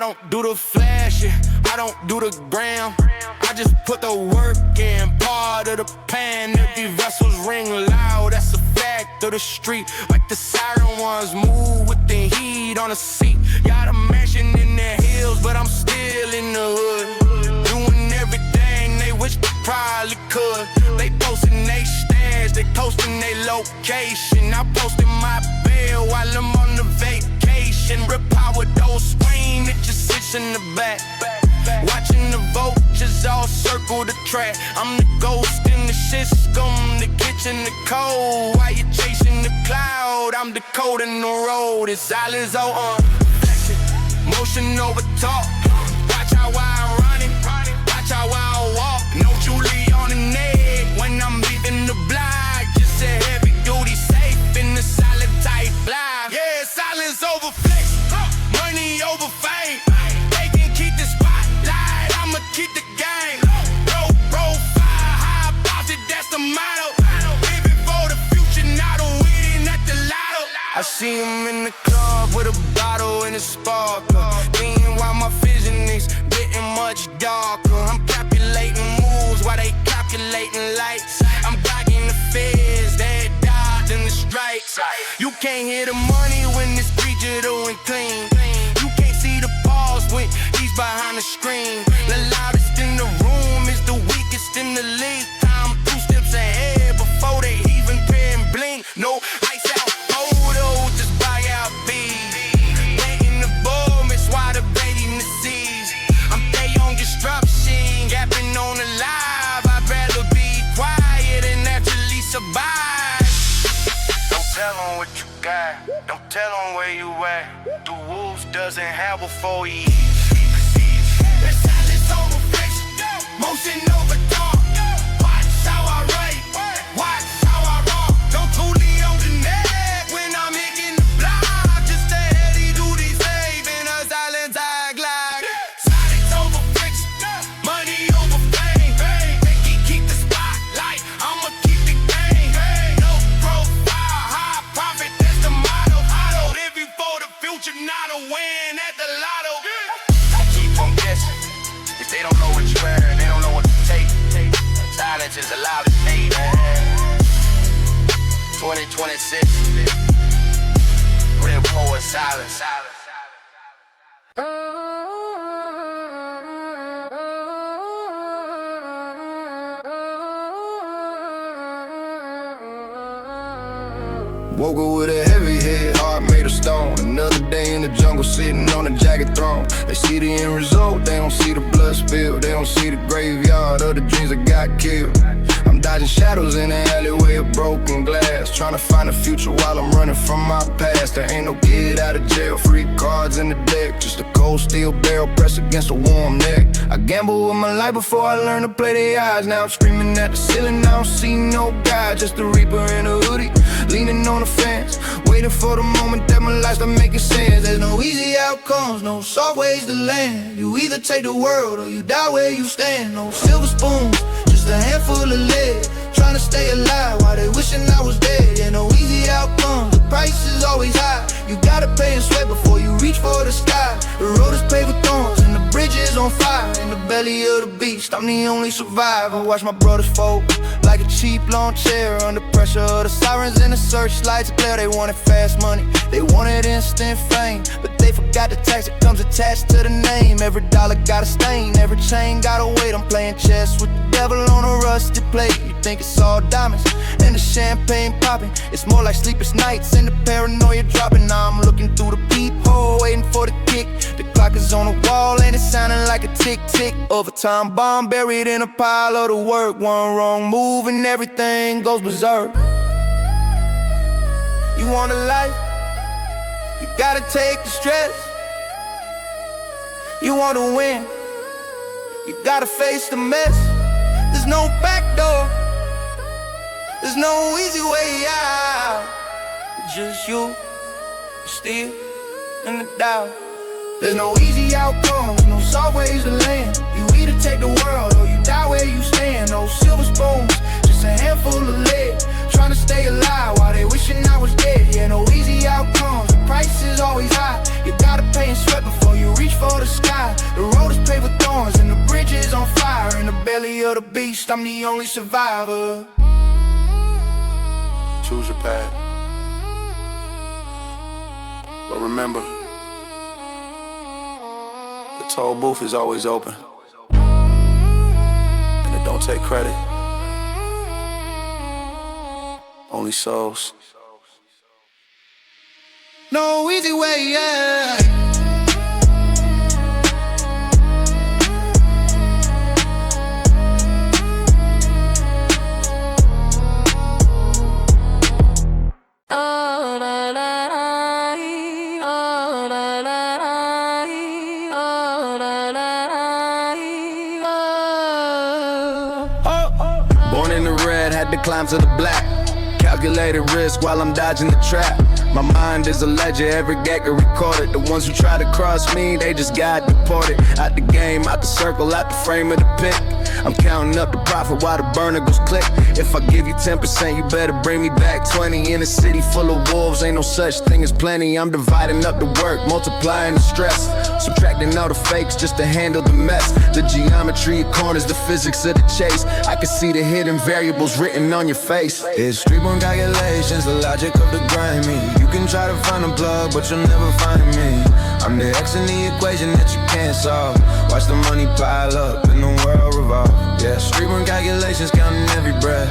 don't do the flash, I don't do the gram. I just put the work in, part of the pan. Empty vessels ring loud, that's a fact of the street. Like the siren ones move with the heat on the seat. Got a mansion in the hills, but I'm still in the hood. Doing everything they wish they probably could. They posting they stats, they posting they location. I posted my bill while I'm on the vacation. Rip power door screen, it just sits in the back. Watching the vultures all circle the track. I'm the ghost in the system, the kitchen, the cold. While you chasing the cloud, I'm decoding the road. It's silence on flexion, motion over talk. Watch how I run it, watch how I walk. No Julie on the neck when I'm leaving the block. Just a heavy duty safe in the solid type block. Yeah, silence over flex, money over fame. Keep the game, low profile, high profit, that's the motto. Living for the future, not a winning at the lotto. I see him in the club with a bottle and a sparkler. Leaning while my vision is getting much darker. I'm calculating moves while they calculating lights. I'm blocking the feds, they dodging the strikes. You can't hear the money when it's digital and clean. You can't see the pause when he's behind the screen. The loudest in the room is the weakest in the league. I'm 2 steps ahead before they even pen blink. No ice out photos, just buy out beats. Painting the boom, it's why the baby in the seas. I'm day on disruption, gapping on the live. I'd rather be quiet and naturally survive. Don't tell them what you got, don't tell them where you at. The wolves doesn't have a 4 E's. Motion over talk. Watch how I write, watch how I rock. Don't totally on the neck when I'm hitting the block. Just a heavy duty slave in a silent I glide. Silence over flex, money over fame. They keep the spotlight, I'ma keep the game. No profile, high profit, that's the motto. Living for the future, not a win at the lotto. I keep on guessing, if they don't know what you wear. Silence is the loudest hate, man. 2026, real poet silence. Woke up with a heavy head, heart made of stone. Another day in the jungle, sitting on a jagged throne. They see the end result, they don't see the blood spill. They don't see the graveyard of the dreams that got killed. I'm dodging shadows in the alleyway of broken glass, trying to find a future while I'm running from my past. There ain't no get out of jail, free cards in the deck. Just a cold steel barrel pressed against a warm neck. I gambled with my life before I learned to play their eyes. Now I'm screaming at the ceiling, I don't see no guy. Just a reaper in a hoodie, leaning on the fence, waiting for the moment that my life start making sense. There's no easy outcomes, no soft ways to land. You either take the world or you die where you stand. No silver spoons, just a handful of lead, trying to stay alive while they wishing I was dead. Yeah, no easy outcomes, the price is always high. You gotta pay in sweat before you reach for the sky. The road is paved with thorns and the bridge is on fire. In the belly of the beast, I'm the only survivor. Watch my brothers fold like a cheap lawn chair under pressure of the sirens and the searchlights glare. They wanted fast money, they wanted instant fame, but they forgot the tax that comes attached to the name. Every dollar got a stain, every chain got a weight. I'm playing chess with the devil on a rusted plate. You think it's all diamonds and the champagne popping. It's more like sleepless nights and the paranoia dropping. Now I'm looking through the peephole, waiting for the kick. The clock is on the wall and it's sounding like a tick-tick of a time bomb buried in a pile of the work. One wrong move and everything goes berserk. You want a life? You gotta take the stress. You want to win? You gotta face the mess. There's no back door, there's no easy way out. It's just you, still in the doubt. There's no easy outcomes, no soft ways to land. You either take the world or you die where you stand. No silver spoons, just a handful of lead, trying to stay alive while they wishing I was dead. Yeah, no easy outcomes, the price is always high. You gotta pay in sweat before you reach for the sky. of the beast, I'm the only survivor. Choose your path, but remember, the toll booth is always open, and it don't take credit, only souls. No easy way, yeah. Born in the red, had to climb to the black. Calculated risk while I'm dodging the trap. My mind is a ledger, every gag get recorded. The ones who try to cross me, they just got deported. Out the game, out the circle, out the frame of the pit. I'm counting up the profit while the burner goes click. If I give you 10%, you better bring me back 20. In a city full of wolves, ain't no such thing as plenty. I'm dividing up the work, multiplying the stress, subtracting all the fakes just to handle the mess. The geometry of corners, the physics of the chase. I can see the hidden variables written on your face. It's streetborn calculations, the logic of the grimy. You can try to find a plug, but you'll never find me. I'm the X in the equation that you can't solve. Watch the money pile up and the world revolve. Yeah, streetborn calculations, counting every breath.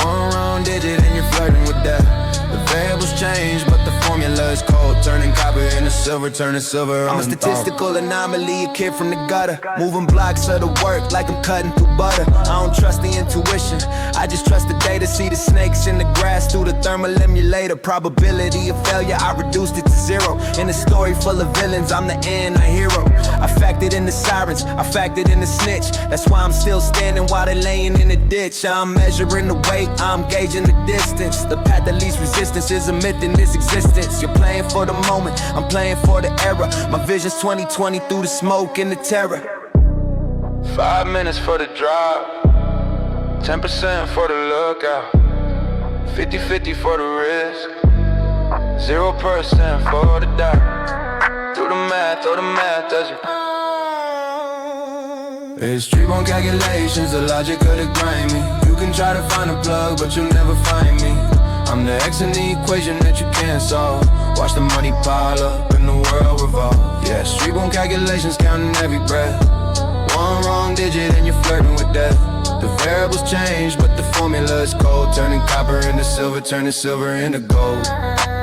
One wrong digit and you're flirting with death. The variables change, but the formula is cold. Turning copper into silver, turning silver. I'm a statistical anomaly, a kid from the gutter. Moving blocks of the work like I'm cutting through butter. I don't trust the intuition, I just trust the data. See the snakes in the grass through the thermal emulator. Probability of failure, I reduced it to zero. In a story full of villains, I'm the anti-hero. I factored in the sirens, I factored in the snitch. That's why I'm still standing while they're laying in the ditch. I'm measuring the weight, I'm gauging the distance. The path that leads resistance is a myth in this existence. You're playing for the moment, I'm playing for the era. My vision's 2020 through the smoke and the terror. 5 minutes for the drop, 10% for the lookout, 50-50 for the risk, 0% for the doubt. Do the math, does it? It's streetborn calculations, the logic of the grimy. You can try to find a plug, but you'll never find me. I'm the X in the equation that you can't solve. Watch the money pile up and the world revolve. Yeah, streetborn calculations, counting every breath. One wrong digit and you're flirting with death. The variables change, but the formula is cold. Turning copper into silver, turning silver into gold.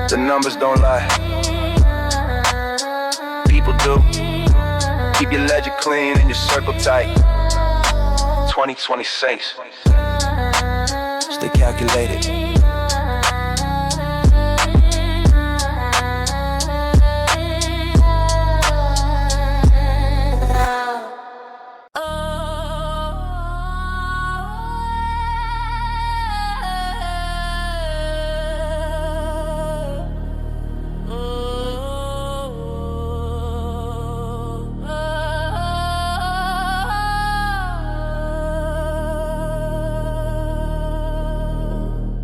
The numbers don't lie, people do. Keep your ledger clean and your circle tight. 2026, stay calculated.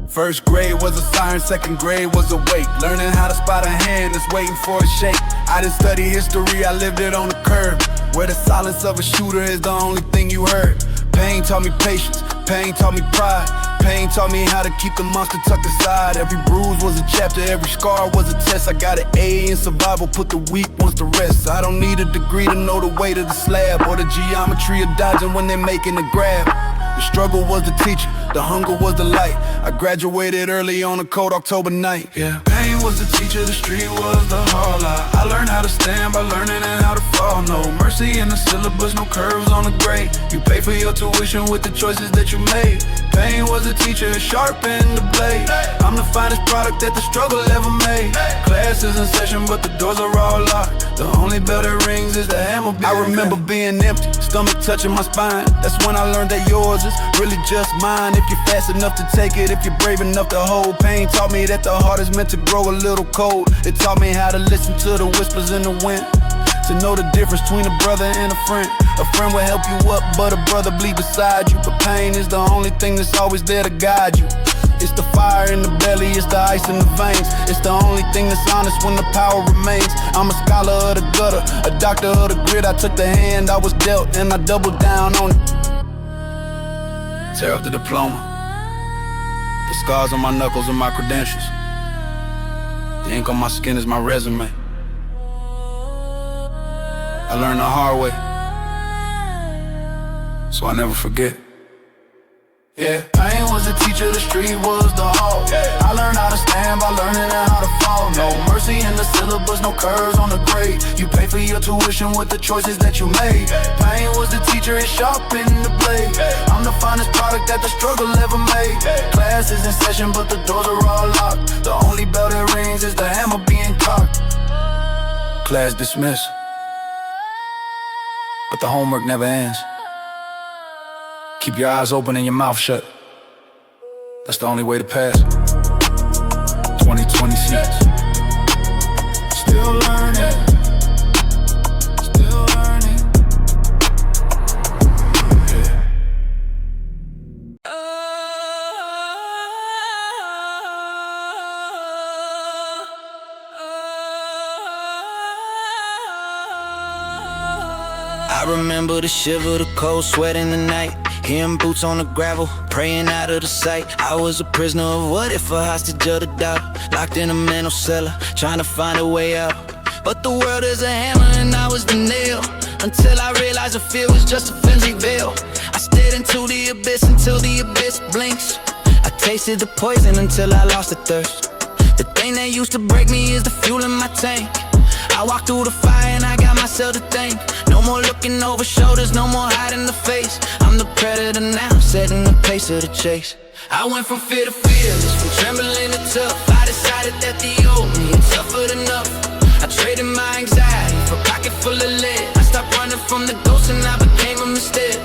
First grade was a siren, second grade was a wake. Learning how to spot a hand that's waiting for a shake. I didn't study history, I lived it on the curb, where the silence of a shooter is the only thing you heard. Pain taught me patience, pain taught me pride. Pain taught me how to keep the monster tucked aside. Every bruise was a chapter, every scar was a test. I got an A in survival, put the weak ones to rest. I don't need a degree to know the weight of the slab, or the geometry of dodging when they're making a grab. The struggle was the teacher, the hunger was the light. I graduated early on a cold October night. Yeah. Pain was the teacher, the street was the hall. I learned how to stand by learning and how to fall. No mercy in the syllabus, no curves on the grade. You pay for your tuition with the choices that you made. Pain was a teacher, it sharpened the blade. I'm the finest product that the struggle ever made. Class is in session, but the doors are all locked. The only bell that rings is the hammer. I remember being empty, stomach touching my spine. That's when I learned that yours is really just mine. If you're fast enough to take it, if you're brave enough to hold. Pain taught me that the heart is meant to grow a little cold. It taught me how to listen to the whispers in the wind, to know the difference between a brother and a friend. A friend will help you up, but a brother bleed beside you. But pain is the only thing that's always there to guide you. It's the fire in the belly, it's the ice in the veins. It's the only thing that's honest when the power remains. I'm a scholar of the gutter, a doctor of the grit. I took the hand I was dealt and I doubled down on it. Tear up the diploma. The scars on my knuckles are my credentials. The ink on my skin is my resume. I learned the hard way, so I never forget. Yeah, pain was the teacher, the street was the hall. I learned how to stand by learning how to fall. No mercy in the syllabus, no curves on the grade. You pay for your tuition with the choices that you made. Pain was the teacher, it sharpened the blade. I'm the finest product that the struggle ever made. Class is in session, but the doors are all locked. The only bell that rings is the hammer being cocked. Class dismissed, but the homework never ends. Keep your eyes open and your mouth shut. That's the only way to pass. 2026. Still learning. Still learning. Yeah. I remember the shiver, the cold sweat in the night. Hearing boots on the gravel, praying out of the sight. I was a prisoner of what if, a hostage of the doubt. Locked in a mental cellar, trying to find a way out. But the world is a hammer and I was the nail. Until I realized the fear was just a flimsy veil. I stared into the abyss until the abyss blinks. I tasted the poison until I lost the thirst. The thing that used to break me is the fuel in my tank. I walked through the fire and I got myself to thank. No more looking over shoulders, no more hiding the face. I'm the predator now, setting the pace of the chase. I went from fear to fearless, from trembling to tough. I decided that the old me had suffered enough. I traded my anxiety for a pocket full of lead. I stopped running from the ghosts and I became him instead.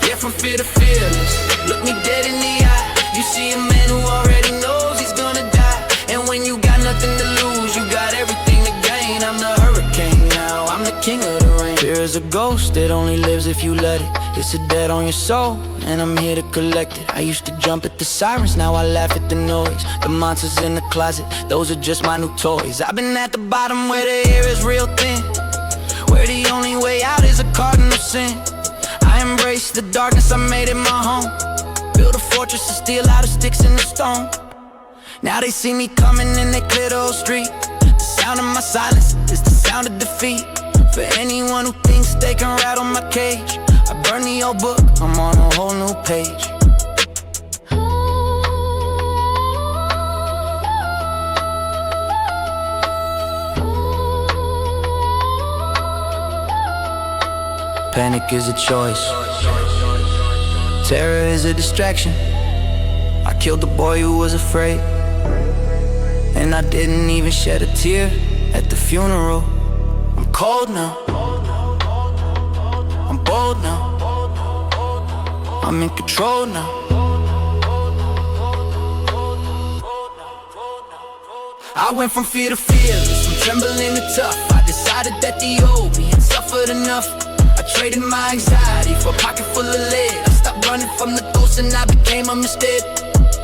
Yeah, from fear to fearless, look me dead in the eye. You see a man who already knows he's gonna die. And when you got nothing to lose, you got everything to gain. I'm the hurricane now, I'm the king of the rain. Fear is a ghost that only lives if you let it. It's a debt on your soul, and I'm here to collect it. I used to jump at the sirens, now I laugh at the noise. The monsters in the closet, those are just my new toys. I've been at the bottom where the air is real thin, where the only way out is a cardinal sin. I embraced the darkness, I made it my home. Built a fortress of steel out of sticks and the stone. Now they see me coming and they clear the whole street. The sound of my silence is the sound of defeat. For anyone who thinks they can rattle my cage, I burn the old book, I'm on a whole new page. Panic is a choice, terror is a distraction. I killed the boy who was afraid, and I didn't even shed a tear at the funeral. I'm cold now, I'm bold now, I'm in control now. I went from fear to fearless, from trembling to tough. I decided that the old me had suffered enough. I traded my anxiety for a pocket full of lead. I stopped running from the ghosts and I became him instead.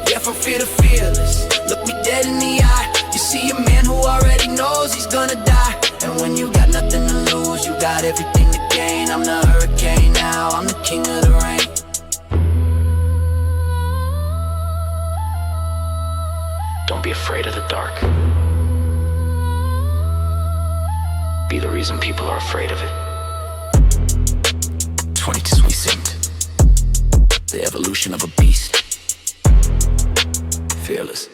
Yeah, from fear to fearless, look me dead in the eye. You see a man who already knows he's gonna die. And when you got nothing to lose, you got everything to gain. I'm the hurricane now, I'm the king of the rain. Don't be afraid of the dark. Be the reason people are afraid of it. 2026, the evolution of a beast. Fearless.